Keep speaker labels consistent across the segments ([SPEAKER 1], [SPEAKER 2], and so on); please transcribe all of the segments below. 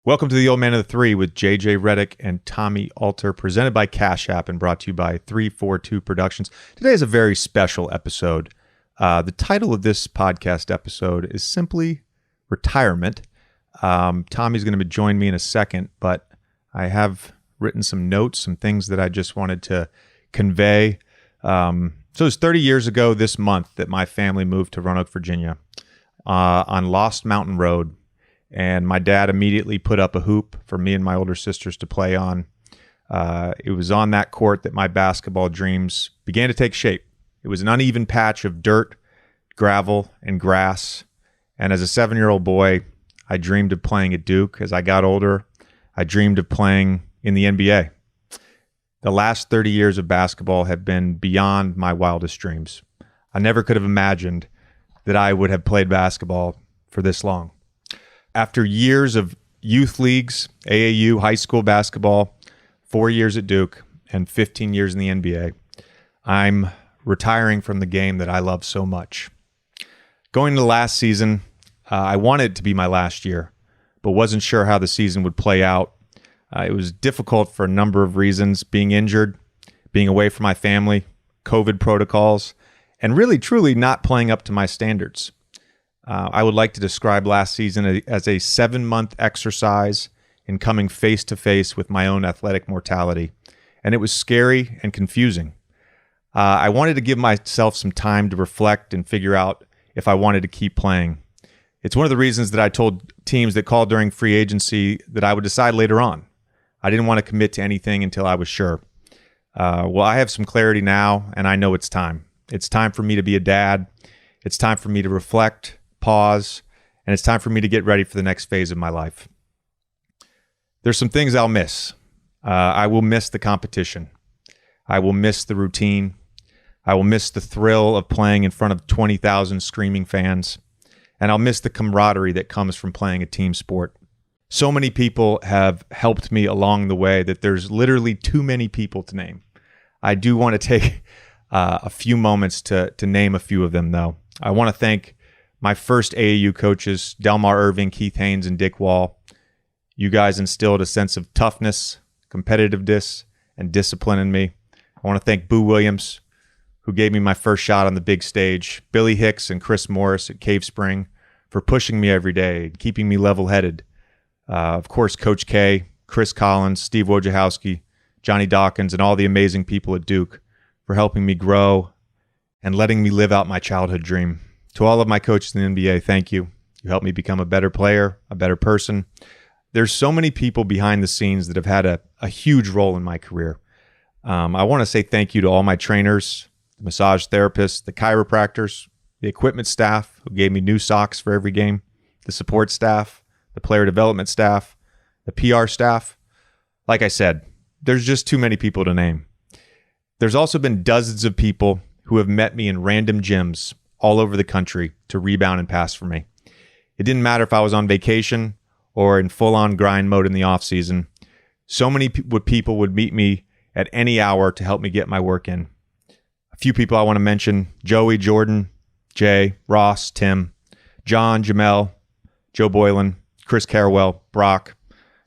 [SPEAKER 1] Welcome to the Old Man of the Three with JJ Redick and Tommy Alter, presented by Cash App and brought to you by 342 Productions. Today is a very special episode. The title of this podcast episode is simply Retirement. Tommy's going to join me in a second, but I have written some notes, some things that I just wanted to convey. So it was 30 years ago this month that my family moved to Roanoke, Virginia, on Lost Mountain Road. And my dad immediately put up a hoop for me and my older sisters to play on. It was on that court that my basketball dreams began to take shape. It was an uneven patch of dirt, gravel, and grass. And as a 7-year-old boy, I dreamed of playing at Duke. As I got older, I dreamed of playing in the NBA. The last 30 years of basketball have been beyond my wildest dreams. I never could have imagined that I would have played basketball for this long. After years of youth leagues, AAU, high school basketball, 4 years at Duke, and 15 years in the NBA, I'm retiring from the game that I love so much. Going into last season, I wanted it to be my last year, but wasn't sure how the season would play out. It was difficult for a number of reasons: being injured, being away from my family, COVID protocols, and really, truly not playing up to my standards. I would like to describe last season as a 7-month exercise in coming face-to-face with my own athletic mortality. And it was scary and confusing. I wanted to give myself some time to reflect and figure out if I wanted to keep playing. It's one of the reasons that I told teams that called during free agency that I would decide later on. I didn't want to commit to anything until I was sure. Well, I have some clarity now, and I know it's time. It's time for me to be a dad. It's time for me to reflect, pause, and it's time for me to get ready for the next phase of my life. There's some things I'll miss. I will miss the competition. I will miss the routine. I will miss the thrill of playing in front of 20,000 screaming fans. And I'll miss the camaraderie that comes from playing a team sport. So many people have helped me along the way that there's literally too many people to name. I do want to take a few moments to name a few of them, though. I want to thank my first AAU coaches, Delmar Irving, Keith Haynes, and Dick Wall. You guys instilled a sense of toughness, competitiveness, and discipline in me. I want to thank Boo Williams, who gave me my first shot on the big stage, Billy Hicks and Chris Morris at Cave Spring for pushing me every day, keeping me level-headed. Of course, Coach K, Chris Collins, Steve Wojciechowski, Johnny Dawkins, and all the amazing people at Duke for helping me grow and letting me live out my childhood dream. To all of my coaches in the NBA, thank you. You helped me become a better player, a better person. There's so many people behind the scenes that have had a huge role in my career. I want to say thank you to all my trainers, the massage therapists, the chiropractors, the equipment staff who gave me new socks for every game, the support staff, the player development staff, the PR staff. Like I said, there's just too many people to name. There's also been dozens of people who have met me in random gyms all over the country to rebound and pass for me. It didn't matter if I was on vacation or in full-on grind mode in the off-season. So many people would meet me at any hour to help me get my work in. A few people I want to mention: Joey, Jordan, Jay, Ross, Tim, John, Jamel, Joe Boylan, Chris Carwell, Brock,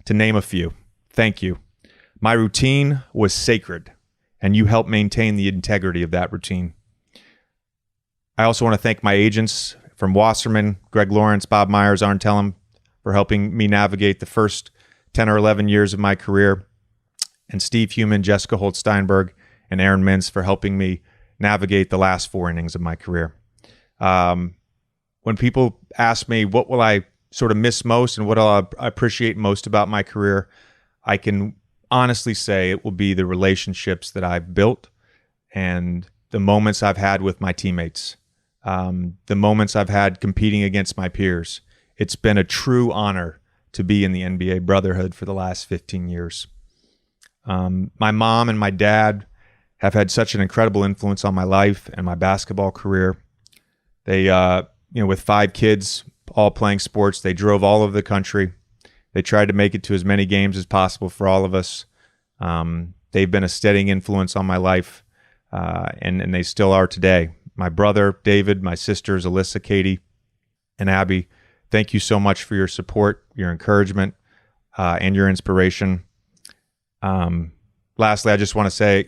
[SPEAKER 1] to name a few. Thank you. My routine was sacred, and you helped maintain the integrity of that routine. I also want to thank my agents from Wasserman, Greg Lawrence, Bob Myers, Arn Tellem, for helping me navigate the first 10 or 11 years of my career, and Steve Human, Jessica Holt-Steinberg, and Aaron Mintz for helping me navigate the last 4 innings of my career. When people ask me what will I sort of miss most and what I'll appreciate most about my career, I can honestly say it will be the relationships that I've built and the moments I've had with my teammates. The moments I've had competing against my peers. It's been a true honor to be in the NBA Brotherhood for the last 15 years. My mom and my dad have had such an incredible influence on my life and my basketball career. They, with 5 kids, all playing sports, they drove all over the country. They tried to make it to as many games as possible for all of us. They've been a steadying influence on my life, and they still are today. My brother, David, my sisters, Alyssa, Katie, and Abby, thank you so much for your support, your encouragement. and your inspiration. Lastly, I just want to say,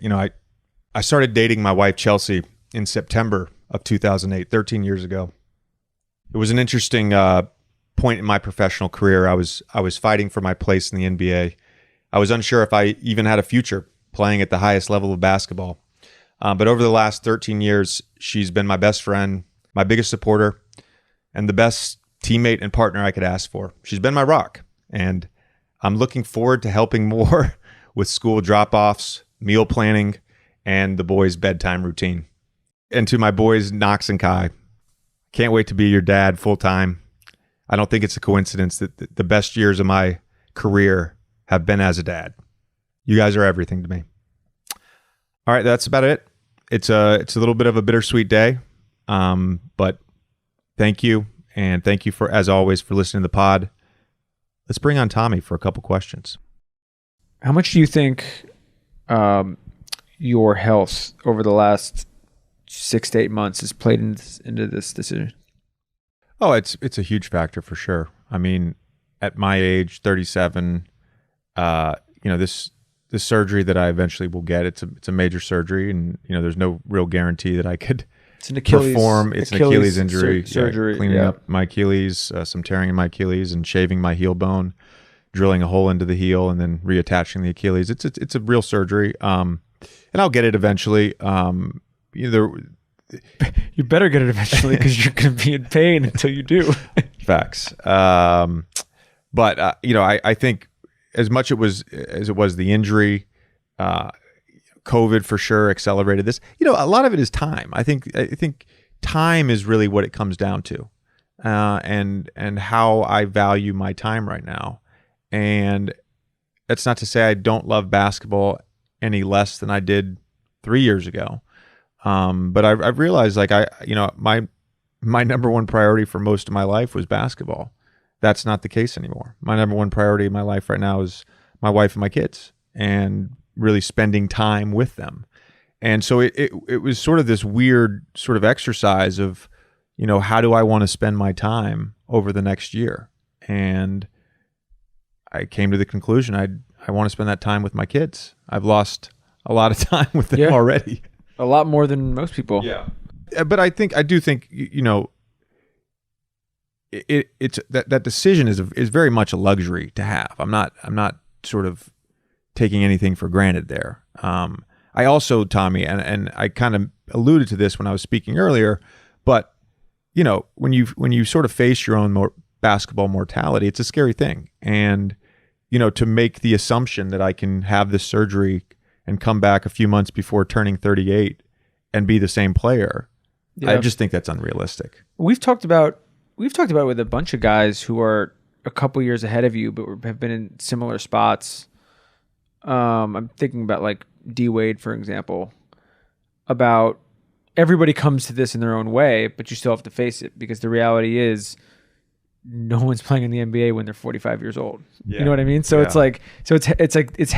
[SPEAKER 1] I started dating my wife, Chelsea, in September of 2008, 13 years ago. It was an interesting point in my professional career. I was fighting for my place in the NBA. I was unsure if I even had a future playing at the highest level of basketball. But over the last 13 years, she's been my best friend, my biggest supporter, and the best teammate and partner I could ask for. She's been my rock, and I'm looking forward to helping more with school drop-offs, meal planning, and the boys' bedtime routine. And to my boys, Knox and Kai, can't wait to be your dad full-time. I don't think it's a coincidence that the best years of my career have been as a dad. You guys are everything to me. All right, that's about it. It's a little bit of a bittersweet day, but thank you, and thank you as always for listening to the pod. Let's bring on Tommy for a couple questions.
[SPEAKER 2] How much do you think your health over the last 6 to 8 months has played into this decision?
[SPEAKER 1] Oh, it's a huge factor for sure. I mean, at my age, 37, this surgery that I eventually will get, it's a major surgery, and there's no real guarantee that I could perform. It's an Achilles injury.
[SPEAKER 2] Surgery.
[SPEAKER 1] Cleaning up my Achilles, some tearing in my Achilles, and shaving my heel bone, drilling a hole into the heel, and then reattaching the Achilles. It's a real surgery, and I'll get it eventually.
[SPEAKER 2] You better get it eventually because you're going to be in pain until you do.
[SPEAKER 1] Facts. But I think as much as it was the injury, COVID for sure accelerated this. A lot of it is time. I think time is really what it comes down to, and how I value my time right now. And that's not to say I don't love basketball any less than I did 3 years ago. But I've realized my number one priority for most of my life was basketball. That's not the case anymore. My number one priority in my life right now is my wife and my kids, and really spending time with them. And so it was sort of this weird sort of exercise of, how do I want to spend my time over the next year? And I came to the conclusion I want to spend that time with my kids. I've lost a lot of time with them already.
[SPEAKER 2] A lot more than most people.
[SPEAKER 1] Yeah. But I do think it's that decision is very much a luxury to have. I'm not sort of taking anything for granted there. I also, Tommy, and I kind of alluded to this when I was speaking earlier, but when you sort of face your own basketball mortality, it's a scary thing. And to make the assumption that I can have this surgery and come back a few months before turning 38 and be the same player, I just think that's unrealistic.
[SPEAKER 2] We've talked about it with a bunch of guys who are a couple years ahead of you, but have been in similar spots. I'm thinking about like D Wade, for example, about everybody comes to this in their own way, but you still have to face it, because the reality is no one's playing in the NBA when they're 45 years old. Yeah. You know what I mean? So it's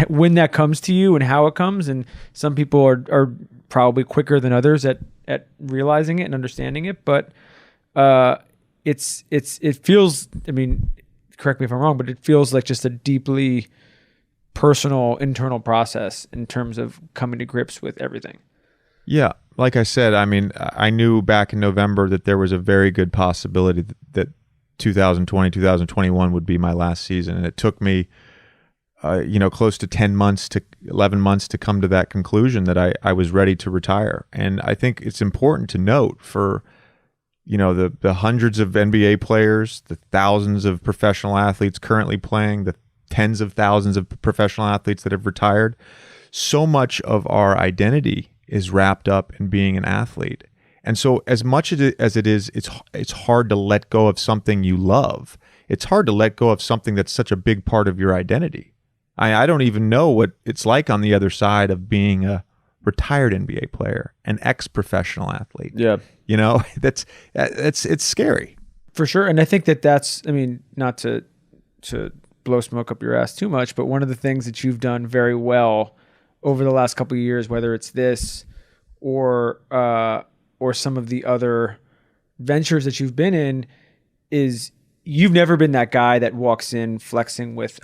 [SPEAKER 2] when that comes to you and how it comes. And some people are probably quicker than others at realizing it and understanding it. But it feels, I mean, correct me if I'm wrong, but it feels like just a deeply personal internal process in terms of coming to grips with everything.
[SPEAKER 1] Yeah. Like I said, I mean, I knew back in November that there was a very good possibility that 2020, 2021 would be my last season. And it took me, close to 11 months to come to that conclusion that I was ready to retire. And I think it's important to note for, the hundreds of NBA players, the thousands of professional athletes currently playing, the tens of thousands of professional athletes that have retired. So much of our identity is wrapped up in being an athlete. And so as much as it is, it's hard to let go of something you love. It's hard to let go of something that's such a big part of your identity. I don't even know what it's like on the other side of being a retired NBA player, an ex-professional athlete.
[SPEAKER 2] Yeah.
[SPEAKER 1] It's scary.
[SPEAKER 2] For sure. And I think that's, I mean, not to blow smoke up your ass too much, but one of the things that you've done very well over the last couple of years, whether it's this or some of the other ventures that you've been in, is you've never been that guy that walks in flexing with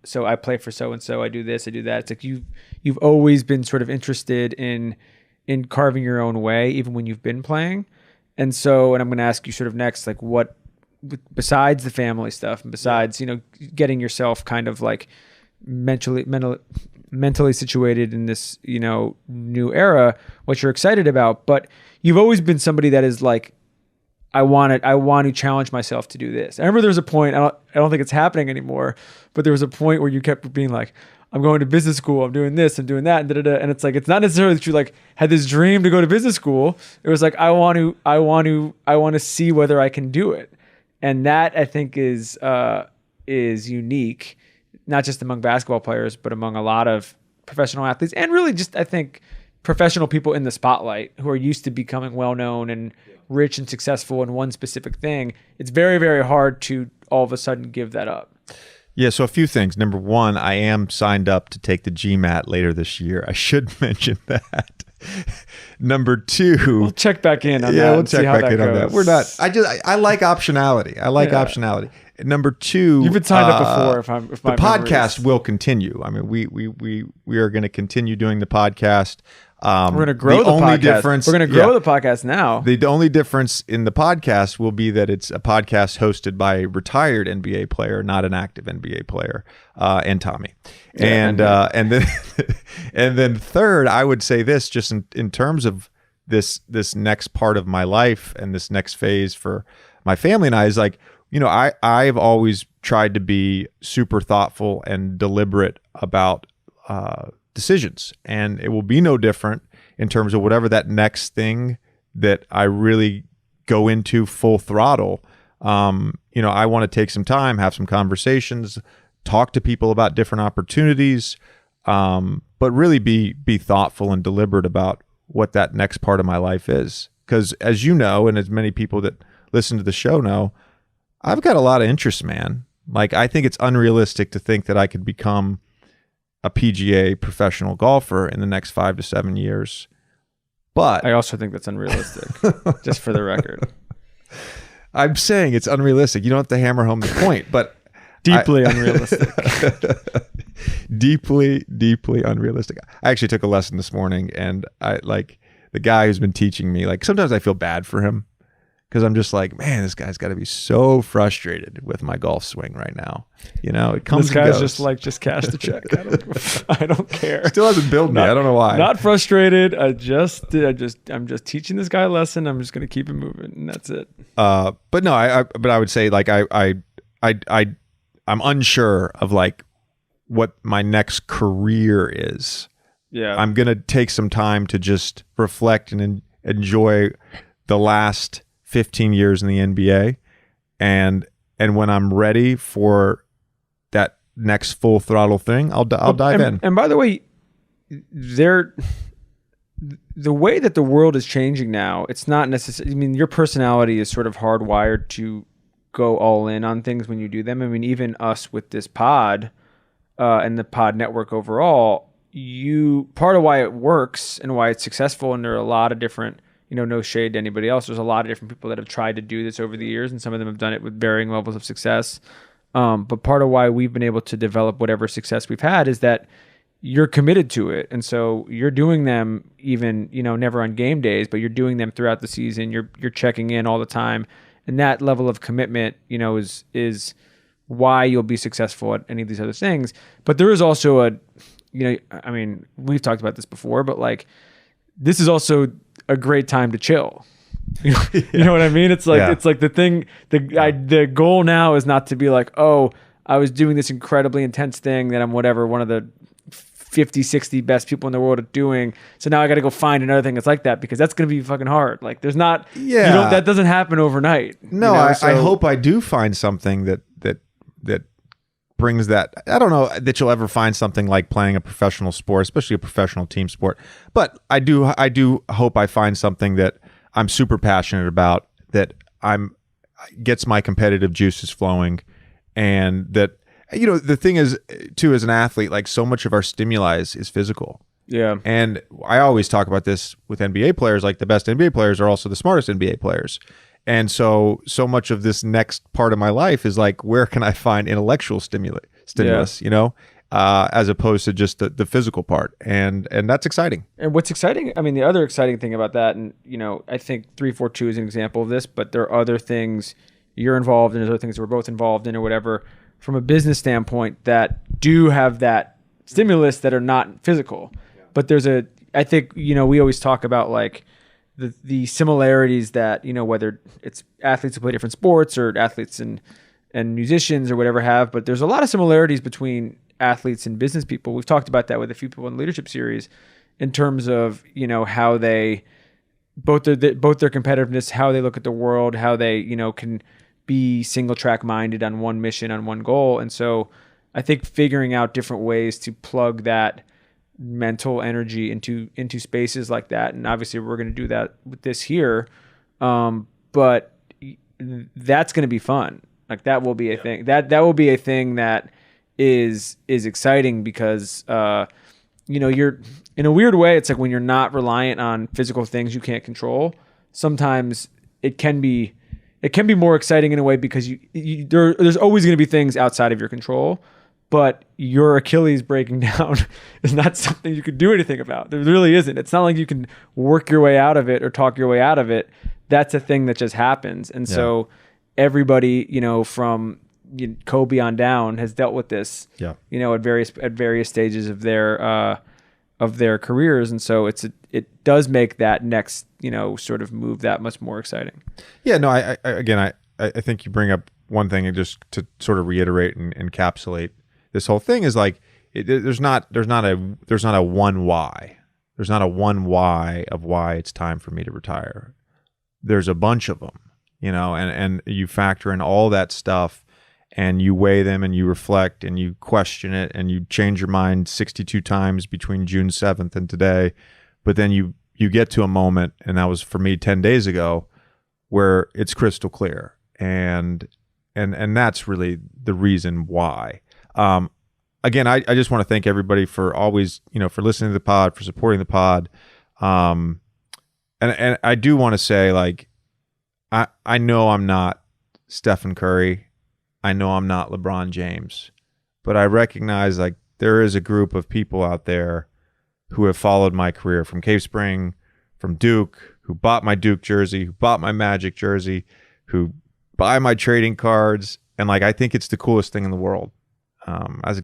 [SPEAKER 2] so I play for so and so, I do this, I do that. It's like you've always been sort of interested in carving your own way, even when you've been playing. And I'm going to ask you sort of next, like what, besides the family stuff and besides, getting yourself kind of like mentally situated in this, new era, what you're excited about. But you've always been somebody that is like, I want to challenge myself to do this. I remember there was a point, I don't think it's happening anymore, but there was a point where you kept being like, I'm going to business school, I'm doing this, I'm doing that, and da-da-da. And it's like, it's not necessarily that you like had this dream to go to business school. It was like, I want to see whether I can do it. And that I think is unique, not just among basketball players, but among a lot of professional athletes, and really just, I think, professional people in the spotlight who are used to becoming well-known and rich and successful in one specific thing. It's very, very hard to all of a sudden give that up.
[SPEAKER 1] Yeah, so a few things. Number one, I am signed up to take the GMAT later this year. I should mention that. Number two,
[SPEAKER 2] we'll check back in on that.
[SPEAKER 1] Yeah, we'll check back in on that. We're not. I like optionality. I like optionality. Number two,
[SPEAKER 2] you've been signed up before. If
[SPEAKER 1] the podcast will continue. I mean, we are going to continue doing the podcast.
[SPEAKER 2] We're going to grow the podcast. We're going to grow the podcast now.
[SPEAKER 1] The only difference in the podcast will be that it's a podcast hosted by a retired NBA player, not an active NBA player, and Tommy. And then and then third, I would say this, just in terms of this next part of my life and this next phase for my family and I, is like, I've always tried to be super thoughtful and deliberate about decisions, and it will be no different in terms of whatever that next thing that I really go into full throttle. I want to take some time, have some conversations, talk to people about different opportunities, but really be thoughtful and deliberate about what that next part of my life is. Because as you know, and as many people that listen to the show know, I've got a lot of interests, man. Like, I think it's unrealistic to think that I could become a PGA professional golfer in the next 5 to 7 years. But
[SPEAKER 2] I also think that's unrealistic, just for the record.
[SPEAKER 1] I'm saying it's unrealistic. You don't have to hammer home the point, but
[SPEAKER 2] deeply unrealistic.
[SPEAKER 1] Deeply unrealistic. I actually took a lesson this morning, and I like the guy who's been teaching me, like, sometimes I feel bad for him because I'm just like, man, this guy's got to be so frustrated with my golf swing right now. It comes.
[SPEAKER 2] This guy's
[SPEAKER 1] and goes.
[SPEAKER 2] just cash the check. I don't care.
[SPEAKER 1] Still hasn't billed me. I don't know why.
[SPEAKER 2] Not frustrated. I'm just teaching this guy a lesson. I'm just going to keep it moving, and that's it.
[SPEAKER 1] But no, I would say, like, I'm unsure of like what my next career is.
[SPEAKER 2] Yeah.
[SPEAKER 1] I'm going to take some time to just reflect and enjoy the last 15 years in the NBA, and when I'm ready for that next full throttle thing, I'll dive in.
[SPEAKER 2] And by the way, the way that the world is changing now, it's not necessarily, I mean, your personality is sort of hardwired to go all in on things when you do them. I mean, even us with this pod and the pod network overall, part of why it works and why it's successful, and there are a lot of different, no shade to anybody else, there's a lot of different people that have tried to do this over the years, and some of them have done it with varying levels of success. But part of why we've been able to develop whatever success we've had is that you're committed to it. And so you're doing them even, never on game days, but you're doing them throughout the season. You're checking in all the time. And that level of commitment, is why you'll be successful at any of these other things. But there is also we've talked about this before, but like, this is also a great time to chill. You know what I mean? It's like, It's like the goal now is not to be like, oh, I was doing this incredibly intense thing that I'm one of the 50, 60 best people in the world at doing. So now I got to go find another thing that's like that, because that's going to be fucking hard. Like, there's not, that doesn't happen overnight.
[SPEAKER 1] No, I hope I do find something that brings that. I don't know that you'll ever find something like playing a professional sport, especially a professional team sport. But I do hope I find something that I'm super passionate about, that gets my competitive juices flowing, and that, the thing is too, as an athlete, like, so much of our stimuli is physical.
[SPEAKER 2] Yeah.
[SPEAKER 1] And I always talk about this with NBA players, like, the best NBA players are also the smartest NBA players. And so much of this next part of my life is like, where can I find intellectual stimulus, as opposed to just the physical part. And that's exciting.
[SPEAKER 2] And what's exciting, I mean, the other exciting thing about that, and, I think 342 is an example of this, but there are other things you're involved in, there's other things that we're both involved in or whatever, from a business standpoint that do have that stimulus that are not physical. Yeah. But I think, we always talk about like the similarities that, whether it's athletes who play different sports or athletes and musicians or whatever have, but there's a lot of similarities between athletes and business people. We've talked about that with a few people in the leadership series in terms of, how they, both their competitiveness, how they look at the world, how they, can be single track minded on one mission, on one goal. And so I think figuring out different ways to plug that mental energy into spaces like that. And obviously we're going to do that with this here. But that's going to be fun. Like that will be a thing that will be a thing that is exciting because, you're in a weird way. It's like when you're not reliant on physical things you can't control, sometimes it can be more exciting in a way because there's always going to be things outside of your control, but your Achilles breaking down is not something you could do anything about. There really isn't. It's not like you can work your way out of it or talk your way out of it. That's a thing that just happens. And so everybody, from Kobe on down has dealt with this, at various stages of their careers. And so it does make that next, sort of move that much more exciting.
[SPEAKER 1] Yeah, no, I think you bring up one thing, and just to sort of reiterate and encapsulate this whole thing is like, there's not a one why. There's not a one why of why it's time for me to retire. There's a bunch of them, and you factor in all that stuff and you weigh them and you reflect and you question it and you change your mind 62 times between June 7th and today. But then you get to a moment, and that was for me 10 days ago, where it's crystal clear. And that's really the reason why. Again, I just want to thank everybody for always, for listening to the pod, for supporting the pod. And I do want to say, like, I know I'm not Stephen Curry. I know I'm not LeBron James, but I recognize like there is a group of people out there who have followed my career from Cave Spring, from Duke, who bought my Duke jersey, who bought my Magic jersey, who buy my trading cards. And like, I think it's the coolest thing in the world. As